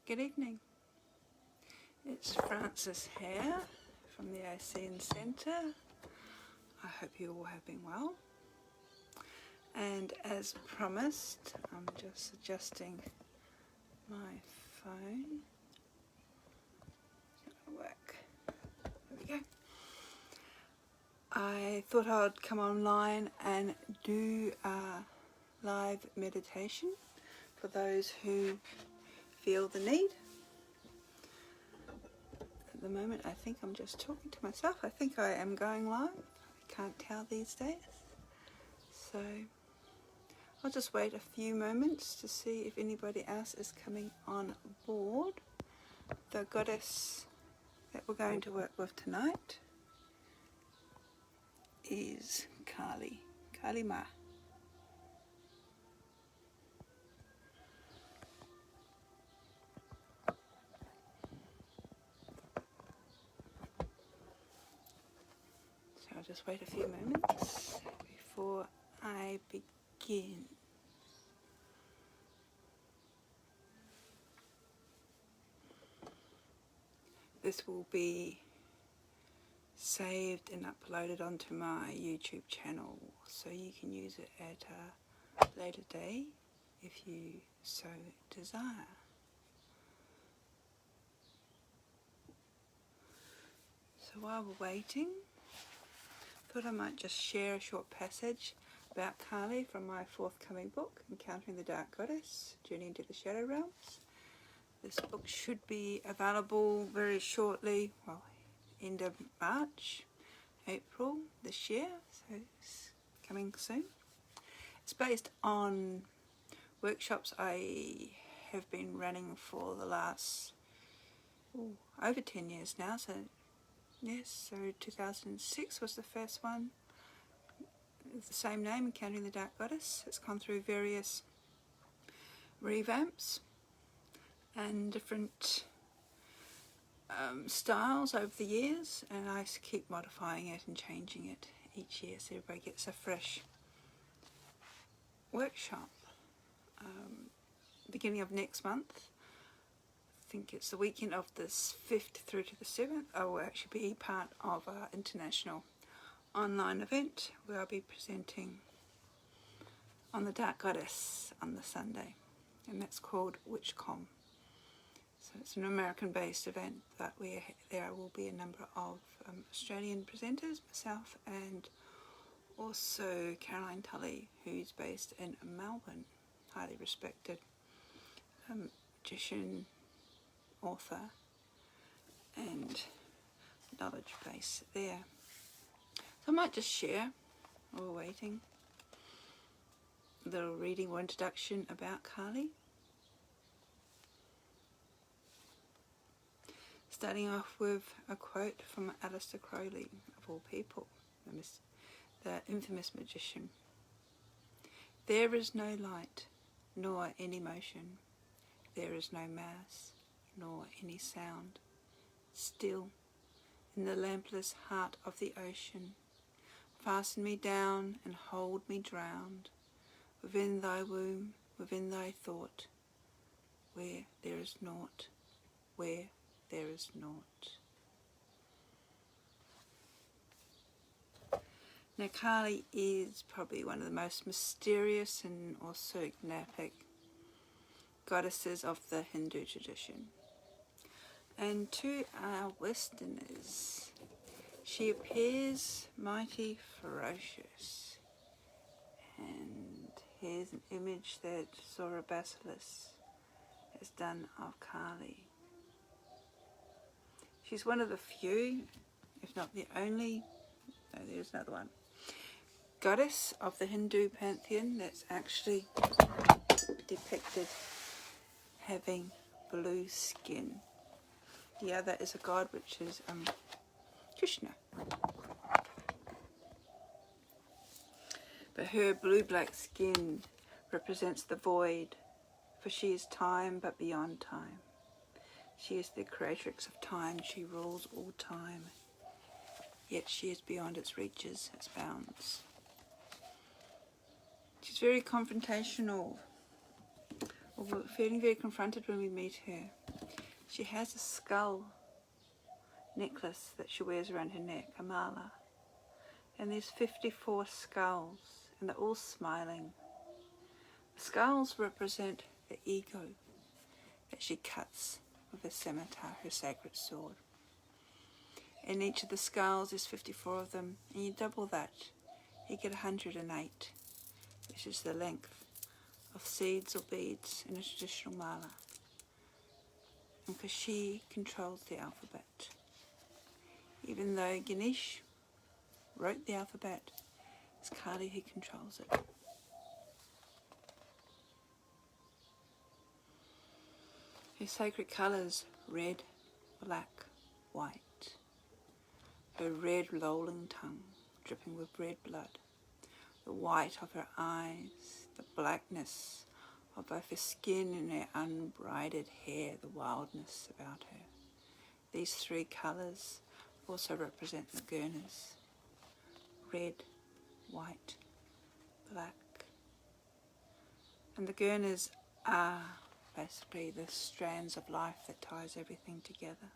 Good evening. It's Frances here from the ASEAN Centre. I hope you all have been well. And as promised, I'm just adjusting my phone. It's not going to work. There we go. I thought I'd come online and do a live meditation for those who feel the need. At the moment I think I'm just talking to myself. I think I am going live. I can't tell these days. So I'll just wait a few moments to see if anybody else is coming on board. The goddess that we're going to work with tonight is Kali, Kali Ma. So I'll just wait a few moments before I begin. This will be saved and uploaded onto my YouTube channel, so you can use it at a later day if you so desire. So while we're waiting, I thought I might just share a short passage about Kali from my forthcoming book, Encountering the Dark Goddess, Journey into the Shadow Realms. This book should be available very shortly, well, end of March, April this year, so it's coming soon. It's based on workshops I have been running for the last over 10 years now. So yes, so 2006 was the first one. It's the same name, Encountering the Dark Goddess. It's gone through various revamps and different styles over the years, and I keep modifying it and changing it each year so everybody gets a fresh workshop. Beginning of next month, I think it's the weekend of the 5th through to the 7th, I will actually be part of an international online event where I'll be presenting on the Dark Goddess on the Sunday, and that's called WitchCon. So it's an American-based event, but there will be a number of Australian presenters, myself, and also Caroline Tully, who's based in Melbourne, highly respected magician, author, and knowledge base there. So I might just share, while we're waiting, a little reading or introduction about Kali. Starting off with a quote from Aleister Crowley, of all people, the infamous magician. There is no light, nor any motion. There is no mass, nor any sound. Still, in the lampless heart of the ocean, fasten me down and hold me drowned, within thy womb, within thy thought, where there is naught, where there is naught. Now Kali is probably one of the most mysterious and also enigmatic goddesses of the Hindu tradition. And to our Westerners, she appears mighty ferocious. And here's an image that Zoroastrianism has done of Kali. She's one of the few, if not the only, no, there's another one, goddess of the Hindu pantheon that's actually depicted having blue skin. The other is a god which is Krishna. But her blue-black skin represents the void, for she is time but beyond time. She is the creatrix of time, she rules all time, yet she is beyond its reaches, its bounds. She's very confrontational or we're feeling very confronted when we meet her. She has a skull necklace that she wears around her neck, a mala. And there's 54 skulls, and they're all smiling. The skulls represent the ego that she cuts with her scimitar, her sacred sword. In each of the skulls, there's 54 of them, and you double that, you get 108, which is the length of seeds or beads in a traditional mala. And because she controls the alphabet. Even though Ganesh wrote the alphabet, it's Kali who controls it. Her sacred colours, red, black, white. Her red rolling tongue, dripping with red blood. The white of her eyes, the blackness of both her skin and her unbraided hair, the wildness about her. These three colours also represent the Gurnas. Red, white, black. And the Gurnas are basically the strands of life that ties everything together.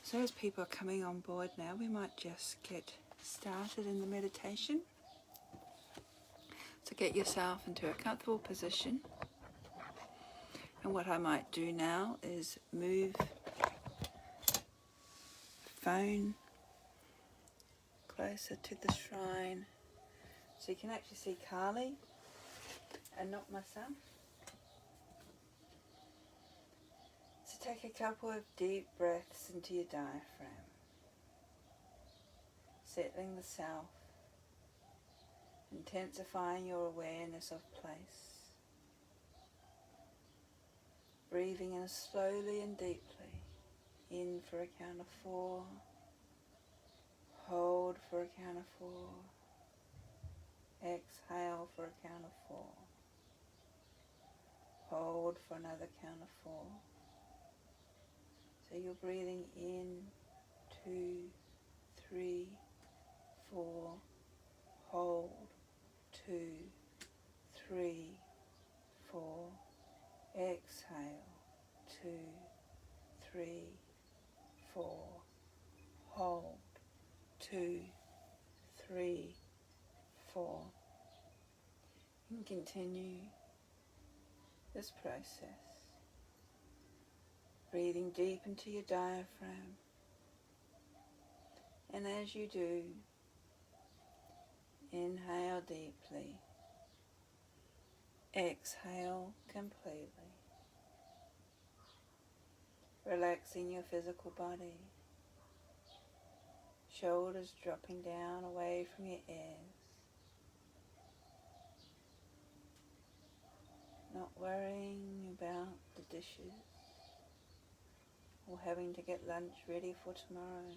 So as people are coming on board now, we might just get started in the meditation. So get yourself into a comfortable position. And what I might do now is move the phone closer to the shrine so you can actually see Kali and not my son. So take a couple of deep breaths into your diaphragm, settling the self, intensifying your awareness of place. Breathing in slowly and deeply, in for a count of 4, hold for a count of 4, exhale for a count of 4, hold for another count of 4. So you're breathing in 2, 3, 4, hold 2, 3, 4, exhale 2, 3, 4, hold 2, 3, 4. And continue this process. Breathing deep into your diaphragm. And as you do, inhale deeply. Exhale completely. Relaxing your physical body. Shoulders dropping down away from your ears. Not worrying about the dishes or having to get lunch ready for tomorrow.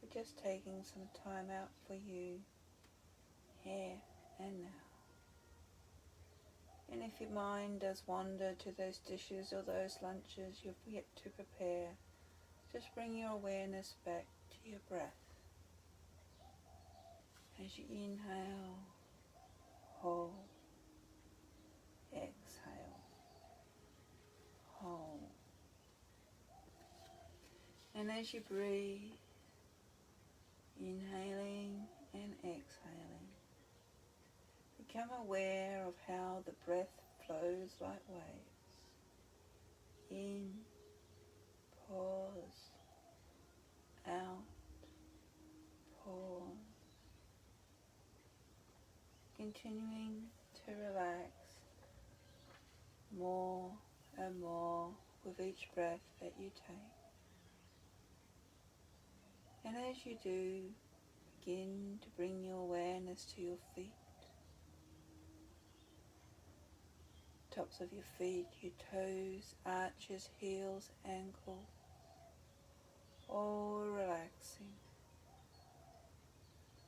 But just taking some time out for you, here and now. And if your mind does wander to those dishes or those lunches you've yet to prepare, just bring your awareness back to your breath. As you inhale, hold, exhale, hold. And as you breathe, inhaling and exhaling, become aware of how the breath flows like waves. In, pause, out, pause. Continuing to relax more and more with each breath that you take. And as you do, begin to bring your awareness to your feet. Tops of your feet, your toes, arches, heels, ankles, all relaxing.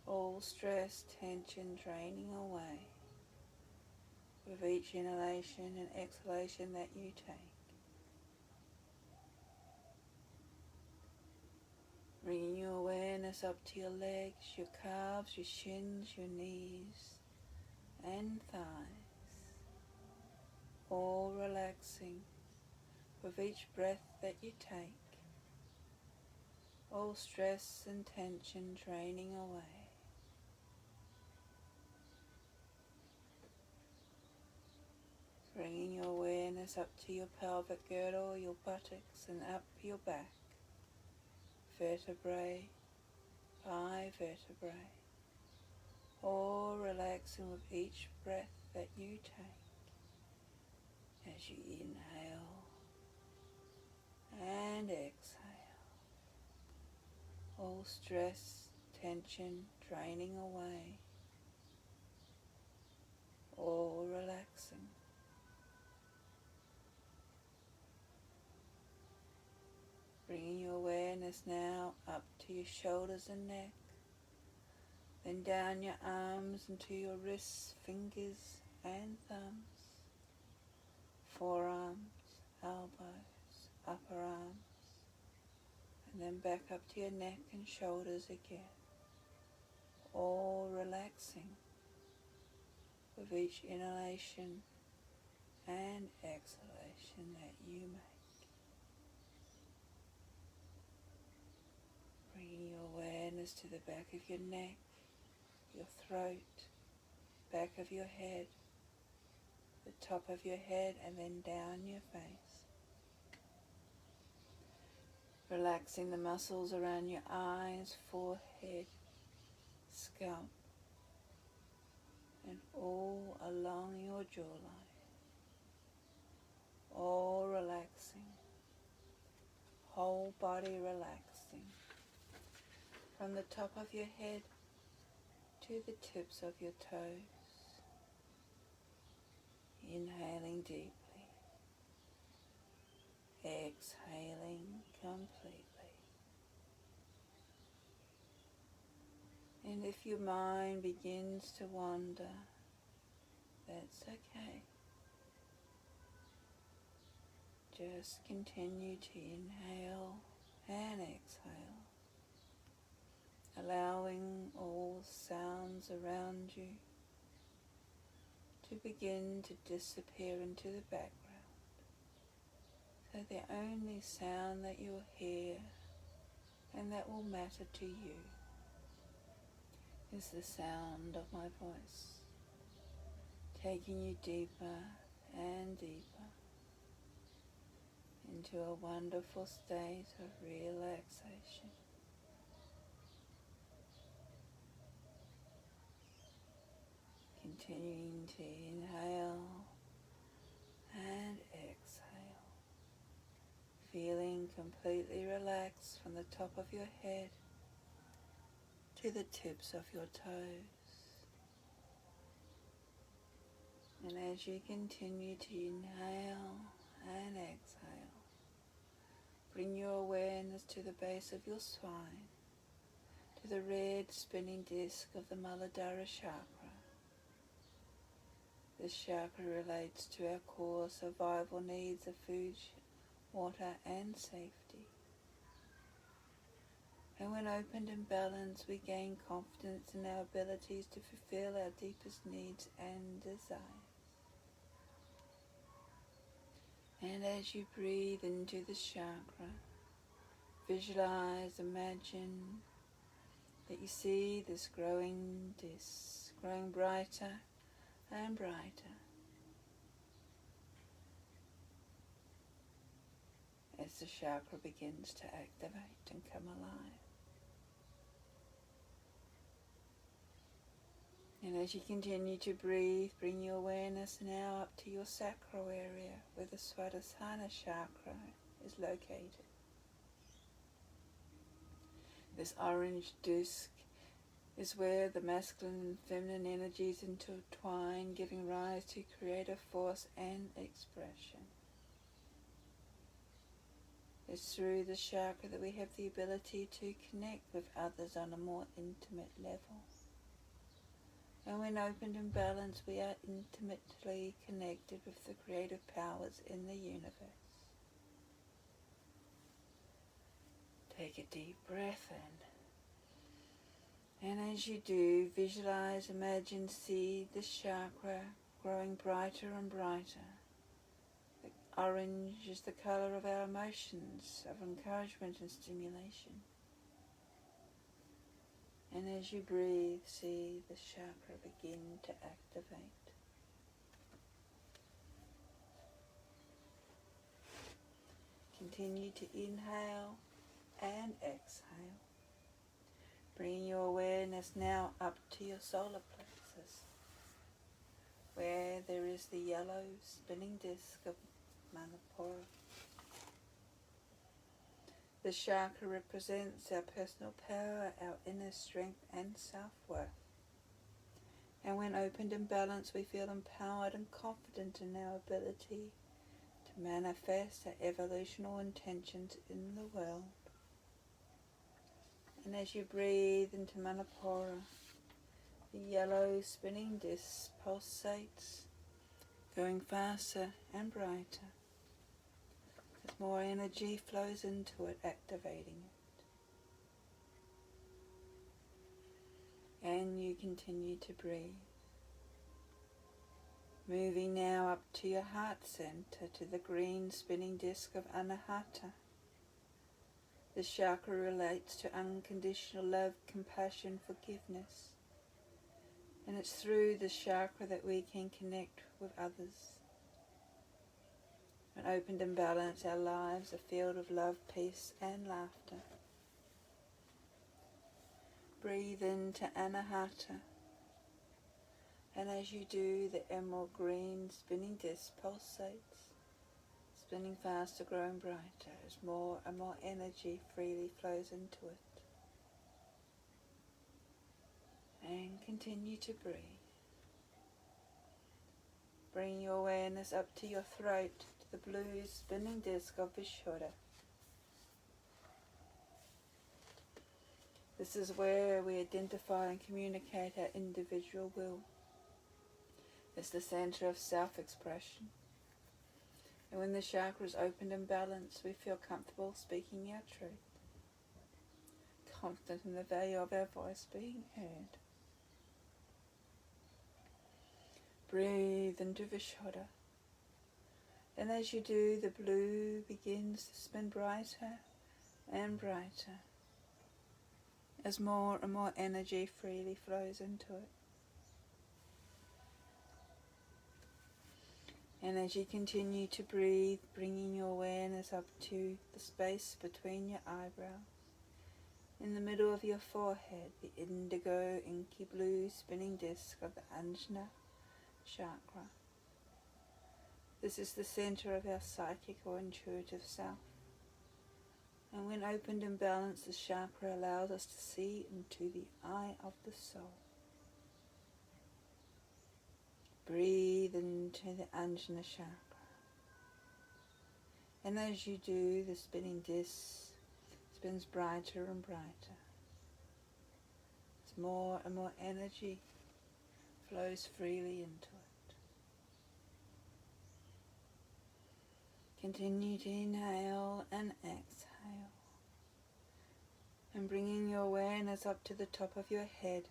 All stress, tension draining away with each inhalation and exhalation that you take. Bringing your awareness up to your legs, your calves, your shins, your knees, and thighs, all relaxing with each breath that you take, all stress and tension draining away. Bringing your awareness up to your pelvic girdle, your buttocks, and up your back, vertebrae by vertebrae, all relaxing with each breath that you take as you inhale and exhale, all stress, tension draining away, all relaxing. Bringing your awareness now up to your shoulders and neck, then down your arms into your wrists, fingers and thumbs, forearms, elbows, upper arms, and then back up to your neck and shoulders again, all relaxing with each inhalation and exhalation that you make. Bringing your awareness to the back of your neck, your throat, back of your head, the top of your head, and then down your face. Relaxing the muscles around your eyes, forehead, scalp, and all along your jawline. All relaxing, whole body relaxing, from the top of your head to the tips of your toes. Inhaling deeply, exhaling completely. And if your mind begins to wander, that's okay. Just continue to inhale and exhale, allowing all sounds around you to begin to disappear into the background. So the only sound that you'll hear and that will matter to you is the sound of my voice, taking you deeper and deeper into a wonderful state of relaxation. Continuing to inhale and exhale, feeling completely relaxed from the top of your head to the tips of your toes. And as you continue to inhale and exhale, bring your awareness to the base of your spine, to the red spinning disc of the Muladhara chakra. This chakra relates to our core survival needs of food, water and safety. And when opened and balanced, we gain confidence in our abilities to fulfill our deepest needs and desires. And as you breathe into this chakra, visualize, imagine that you see this growing disc, growing brighter and brighter as the chakra begins to activate and come alive. And as you continue to breathe, bring your awareness now up to your sacral area where the Swadhisthana chakra is located. This orange disc is where the masculine and feminine energies intertwine, giving rise to creative force and expression. It's through the chakra that we have the ability to connect with others on a more intimate level. And when opened and balanced, we are intimately connected with the creative powers in the universe. Take a deep breath in And as you do, visualize, imagine, see this chakra growing brighter and brighter. The orange is the colour of our emotions, of encouragement and stimulation. And as you breathe, see the chakra begin to activate. Continue to inhale and exhale. Bring your awareness now up to your solar plexus, where there is the yellow spinning disc of Manipura. The chakra represents our personal power, our inner strength and self-worth. And when opened and balanced, we feel empowered and confident in our ability to manifest our evolutional intentions in the world. And as you breathe into Manipura, the yellow spinning disc pulsates, going faster and brighter as more energy flows into it, activating it. And you continue to breathe. Moving now up to your heart center, to the green spinning disc of Anahata. This chakra relates to unconditional love, compassion, forgiveness. And it's through this chakra that we can connect with others. When opened and balanced, our lives are filled with love, peace and laughter. Breathe into Anahata. And as you do, the emerald green spinning disc pulsates, spinning faster, growing brighter as more and more energy freely flows into it. And continue to breathe. Bring your awareness up to your throat, to the blue spinning disc of Vishuddha. This is where we identify and communicate our individual will. It's the center of self-expression. And when the chakra is opened and balanced, we feel comfortable speaking our truth, confident in the value of our voice being heard. Breathe into Vishuddha. And as you do, the blue begins to spin brighter and brighter as more and more energy freely flows into it. And as you continue to breathe, bringing your awareness up to the space between your eyebrows, in the middle of your forehead, the indigo inky blue spinning disc of the Ajna chakra. This is the center of our psychic or intuitive self. And when opened and balanced, the chakra allows us to see into the eye of the soul. Breathe into the Ajna chakra. And as you do, the spinning disc spins brighter and brighter. As more and more energy flows freely into it. Continue to inhale and exhale. And bringing your awareness up to the top of your head,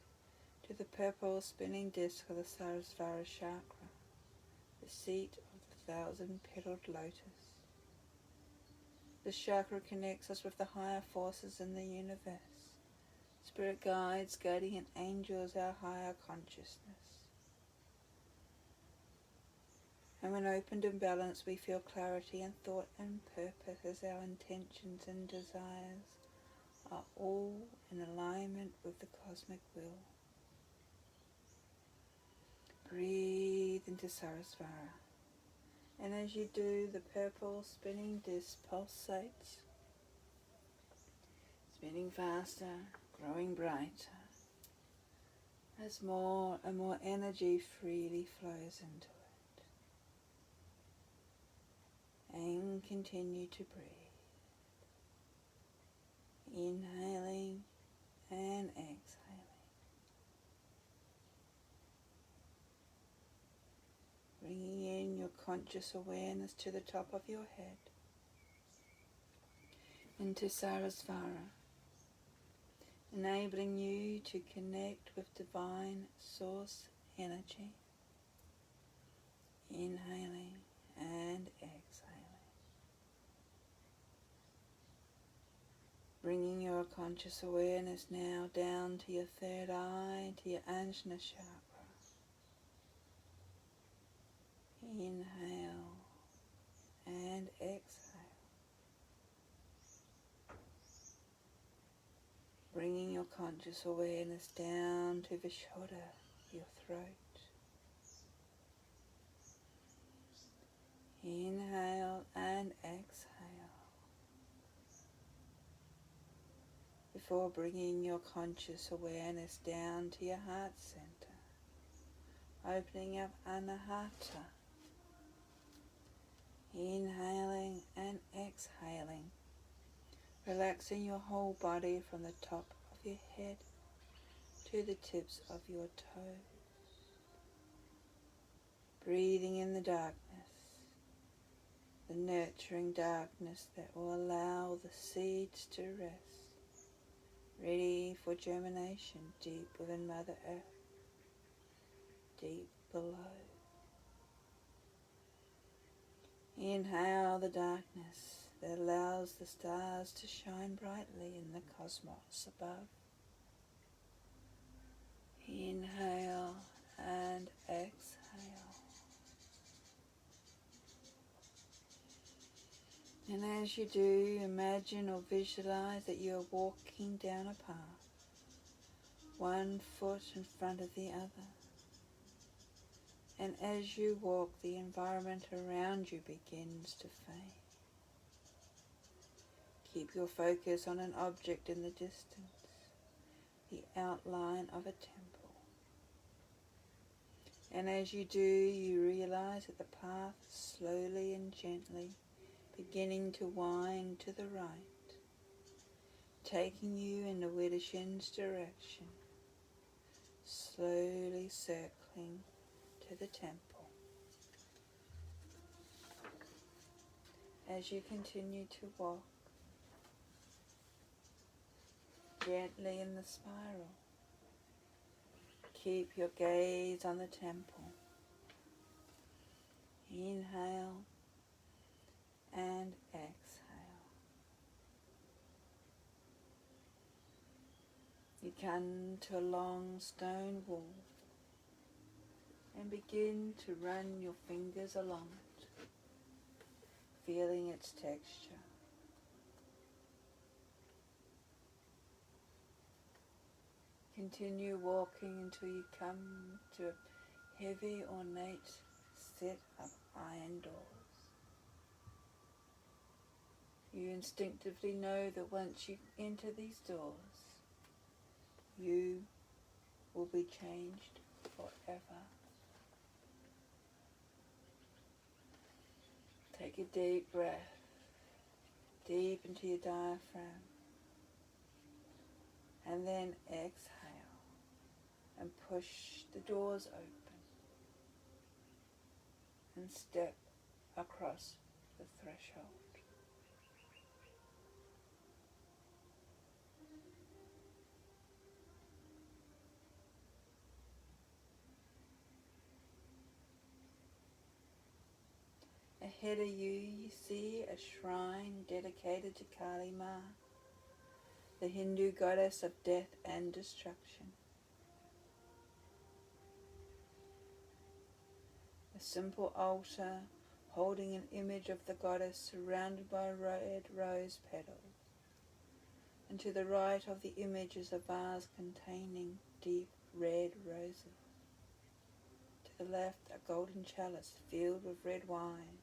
to the purple spinning disc of the Sarasvara chakra, the seat of the 1,000-petaled lotus. This chakra connects us with the higher forces in the universe, spirit guides, guardian angels, our higher consciousness. And when opened and balanced, we feel clarity in thought and purpose as our intentions and desires are all in alignment with the cosmic will. Breathe into Sarasvara. And as you do, the purple spinning disc pulsates, spinning faster, growing brighter, as more and more energy freely flows into it. And continue to breathe. Inhaling and exhaling. Bringing in your conscious awareness to the top of your head, into Sarasvara. enabling you to connect with divine source energy. Inhaling and exhaling. Bringing your conscious awareness now down to your third eye, to your Ajna chakra. Inhale and exhale. Bringing your conscious awareness down to Vishuddha, your throat. Inhale and exhale. Before bringing your conscious awareness down to your heart center, opening up Anahata. Inhaling and exhaling, relaxing your whole body from the top of your head to the tips of your toes. Breathing in the darkness, the nurturing darkness that will allow the seeds to rest, ready for germination deep within Mother Earth, deep below. Inhale the darkness that allows the stars to shine brightly in the cosmos above. Inhale and exhale. And as you do, imagine or visualize that you are walking down a path, one foot in front of the other. And as you walk, the environment around you begins to fade. Keep your focus on an object in the distance, the outline of a temple. And as you do, you realize that the path is slowly and gently beginning to wind to the right, taking you in the Widdershins direction, slowly circling to the temple. As you continue to walk gently in the spiral, keep your gaze on the temple. Inhale and exhale. You come to a long stone wall and begin to run your fingers along it, feeling its texture. Continue walking until you come to a heavy, ornate set of iron doors. You instinctively know that once you enter these doors, you will be changed forever. Take a deep breath, deep into your diaphragm, and then exhale and push the doors open and step across the threshold. Ahead of you, you see a shrine dedicated to Kali Ma, the Hindu goddess of death and destruction. A simple altar holding an image of the goddess surrounded by red rose petals. And to the right of the image is a vase containing deep red roses. To the left, a golden chalice filled with red wine.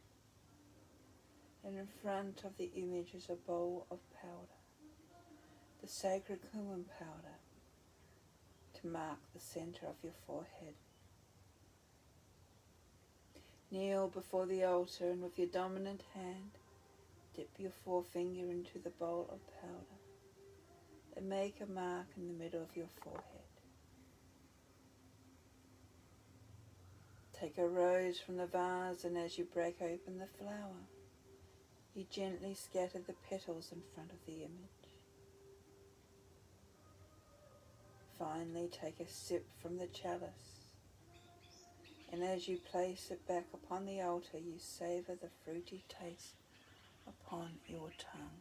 And in front of the image is a bowl of powder, the sacred cumin powder, to mark the center of your forehead. Kneel before the altar and with your dominant hand, dip your forefinger into the bowl of powder and make a mark in the middle of your forehead. Take a rose from the vase, and as you break open the flower, you gently scatter the petals in front of the image. finally take a sip from the chalice, and as you place it back upon the altar, you savour the fruity taste upon your tongue.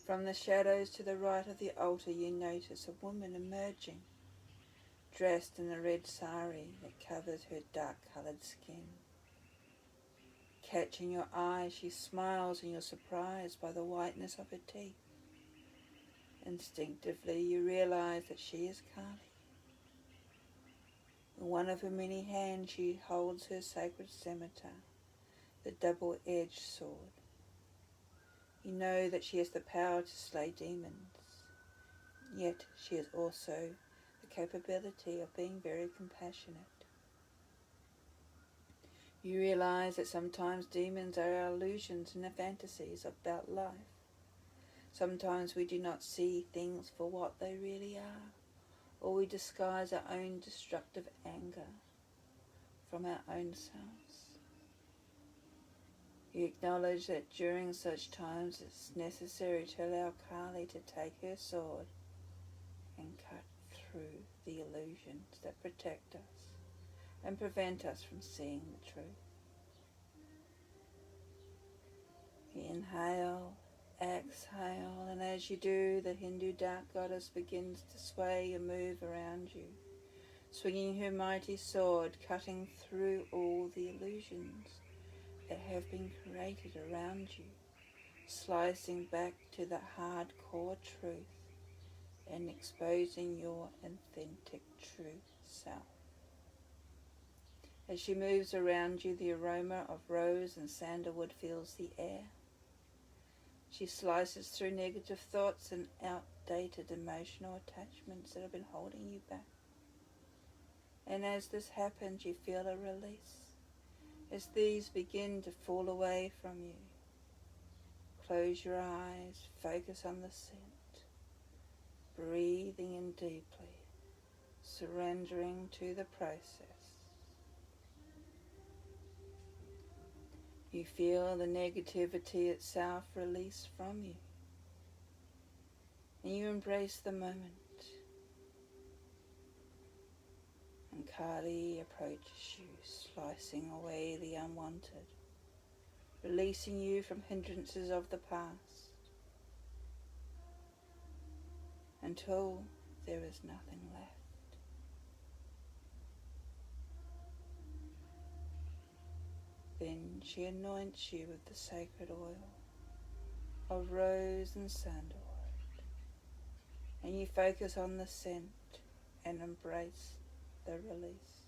From the shadows to the right of the altar, you notice a woman emerging, dressed in a red sari that covers her dark-coloured skin. Catching your eye, she smiles and you're surprised by the whiteness of her teeth. Instinctively, you realise that she is Kali. In one of her many hands, she holds her sacred scimitar, the double-edged sword. You know that she has the power to slay demons, yet she has also the capability of being very compassionate. You realise that sometimes demons are our illusions and our fantasies about life. Sometimes we do not see things for what they really are, or we disguise our own destructive anger from our own selves. You acknowledge that during such times it's necessary to allow Kali to take her sword and cut through the illusions that protect us and prevent us from seeing the truth. You inhale, exhale, and as you do, the Hindu dark goddess begins to sway and move around you, swinging her mighty sword, cutting through all the illusions that have been created around you, slicing back to the hardcore truth and exposing your authentic true self. As she moves around you, the aroma of rose and sandalwood fills the air. She slices through negative thoughts and outdated emotional attachments that have been holding you back. And as this happens, you feel a release, as these begin to fall away from you. Close your eyes, focus on the scent, breathing in deeply, surrendering to the process. You feel the negativity itself release from you, and you embrace the moment. And Kali approaches you, slicing away the unwanted, releasing you from hindrances of the past, until there is nothing left. Then she anoints you with the sacred oil of rose and sandalwood, and you focus on the scent and embrace the release.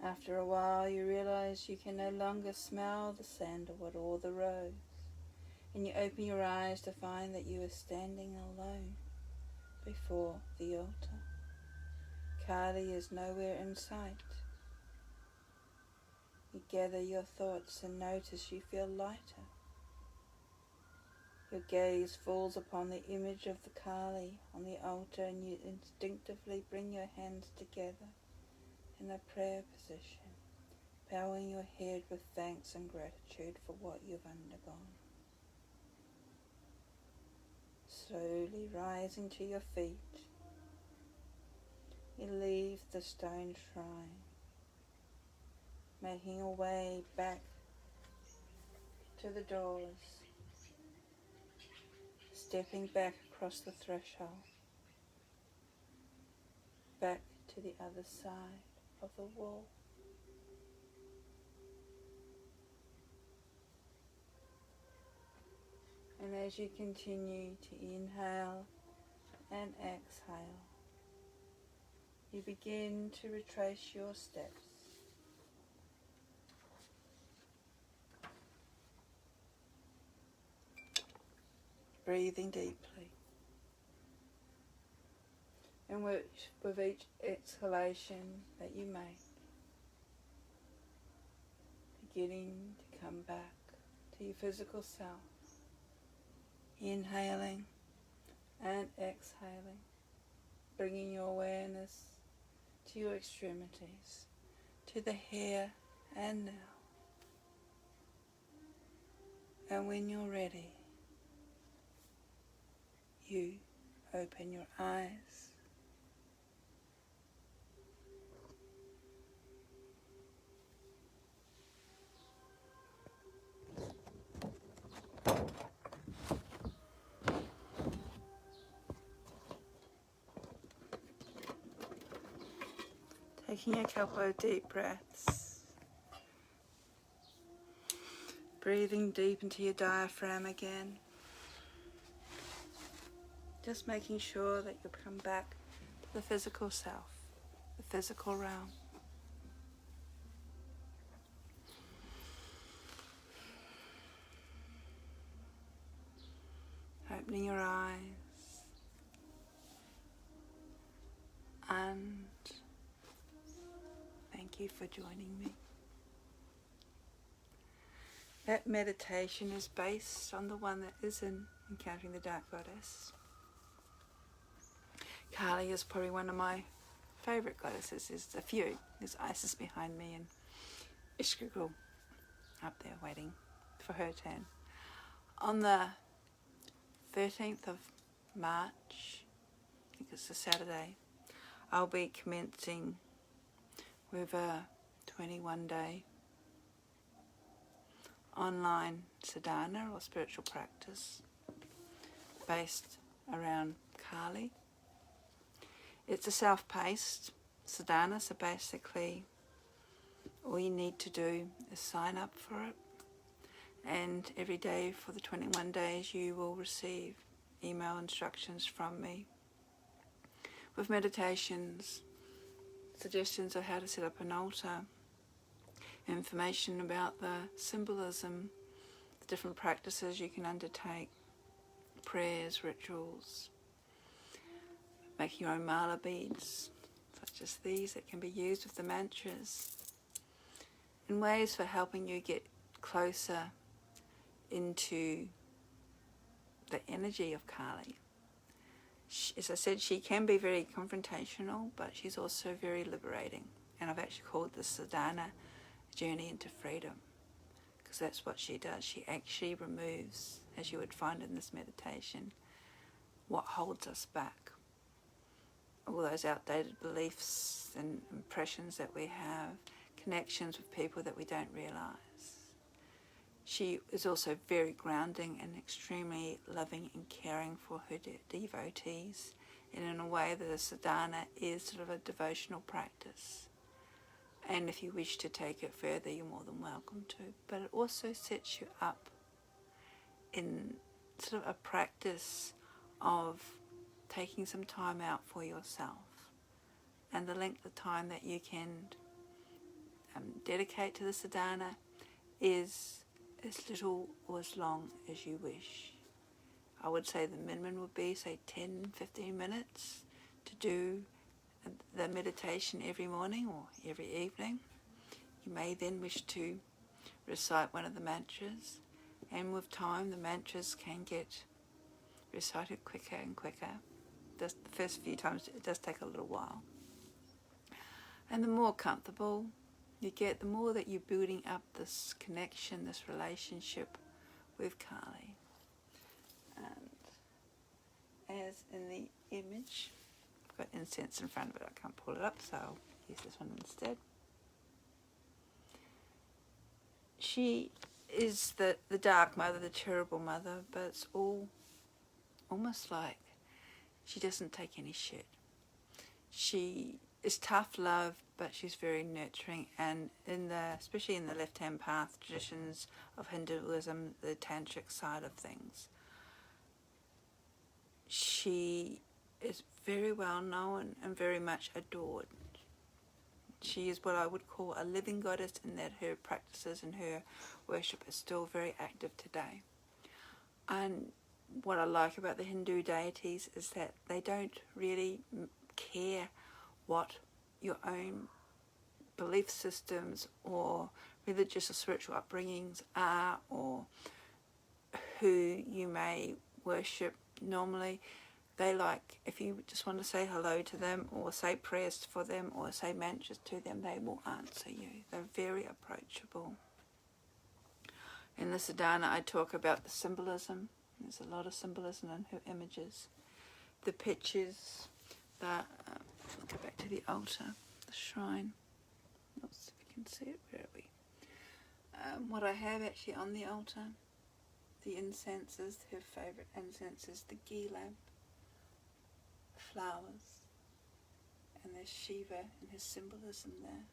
After a while, you realize you can no longer smell the sandalwood or the rose, and you open your eyes to find that you are standing alone before the altar. Kali is nowhere in sight. You gather your thoughts and notice you feel lighter. Your gaze falls upon the image of the Kali on the altar, and you instinctively bring your hands together in a prayer position, bowing your head with thanks and gratitude for what you've undergone. Slowly rising to your feet, you leave the stone shrine, making your way back to the doors, stepping back across the threshold, back to the other side of the wall. And as you continue to inhale and exhale, you begin to retrace your steps. Breathing deeply. And with each exhalation that you make, beginning to come back to your physical self. Inhaling and exhaling, bringing your awareness to your extremities, to the here and now. And when you're ready, you open your eyes. Taking a couple of deep breaths. Breathing deep into your diaphragm again. Just making sure that you come back to the physical self, the physical realm. Opening your eyes. And thank you for joining me. That meditation is based on the one that is in Encountering the Dark Goddess. Kali is probably one of my favourite goddesses. There's a few. There's Isis behind me and Ishkagul up there waiting for her turn. On the 13th of March, I think it's a Saturday, I'll be commencing with a 21-day online sadhana or spiritual practice based around Kali. It's a self-paced sadhana, so basically all you need to do is sign up for it, and every day for the 21 days you will receive email instructions from me with meditations, suggestions of how to set up an altar, information about the symbolism, the different practices you can undertake, prayers, rituals, making your own mala beads, such as these that can be used with the mantras, in ways for helping you get closer into the energy of Kali. As I said, she can be very confrontational, but she's also very liberating. And I've actually called this sadhana Journey into Freedom, because that's what she does. She actually removes, as you would find in this meditation, what holds us back. All those outdated beliefs and impressions that we have, connections with people that we don't realise. She is also very grounding and extremely loving and caring for her devotees, and in a way that a sadhana is sort of a devotional practice. And if you wish to take it further, you're more than welcome to. But it also sets you up in sort of a practice of taking some time out for yourself, and the length of time that you can dedicate to the sadhana is as little or as long as you wish. I would say the minimum would be, say, 10-15 minutes to do the meditation every morning or every evening. You may then wish to recite one of the mantras, and with time the mantras can get recited quicker and quicker. The first few times it does take a little while. And the more comfortable you get, the more that you're building up this connection, this relationship with Kali. And as in the image, I've got incense in front of it, I can't pull it up, so I'll use this one instead. She is the dark mother, the terrible mother, but it's all almost like she doesn't take any shit. She is tough love, but she's very nurturing, and especially in the left-hand path traditions of Hinduism, the tantric side of things, she is very well known and very much adored. She is what I would call a living goddess, in that her practices and her worship is still very active today. And what I like about the Hindu deities is that they don't really care what your own belief systems or religious or spiritual upbringings are, or who you may worship normally. they like, if you just want to say hello to them or say prayers for them or say mantras to them, they will answer you. They're very approachable. In the Sadhana, I talk about the symbolism. There's a lot of symbolism in her images. The pictures, go back to the altar, the shrine. Let's see if you can see it. Where are we? What I have actually on the altar, the incenses, her favourite incense is the ghee lamp, flowers, and there's Shiva and his symbolism there.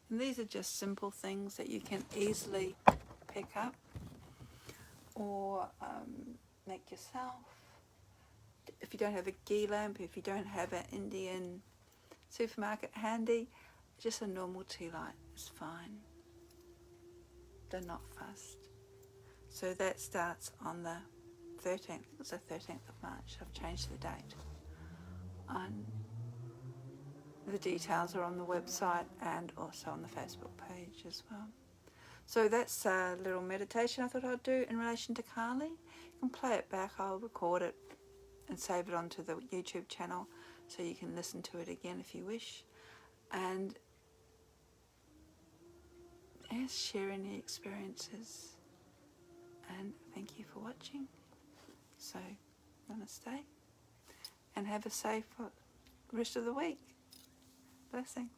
And these are just simple things that you can easily pick up or make yourself. If you don't have a ghee lamp, if you don't have an Indian supermarket handy, just a normal tea light is fine. They're not fussed. So that starts on the 13th. It's the 13th of March. I've changed the date. The details are on the website and also on the Facebook page as well. So that's a little meditation I thought I'd do in relation to Kali. You can play it back. I'll record it and save it onto the YouTube channel so you can listen to it again if you wish. And yes, sharing the experiences. And thank you for watching. So, namaste. And have a safe rest of the week. Blessings.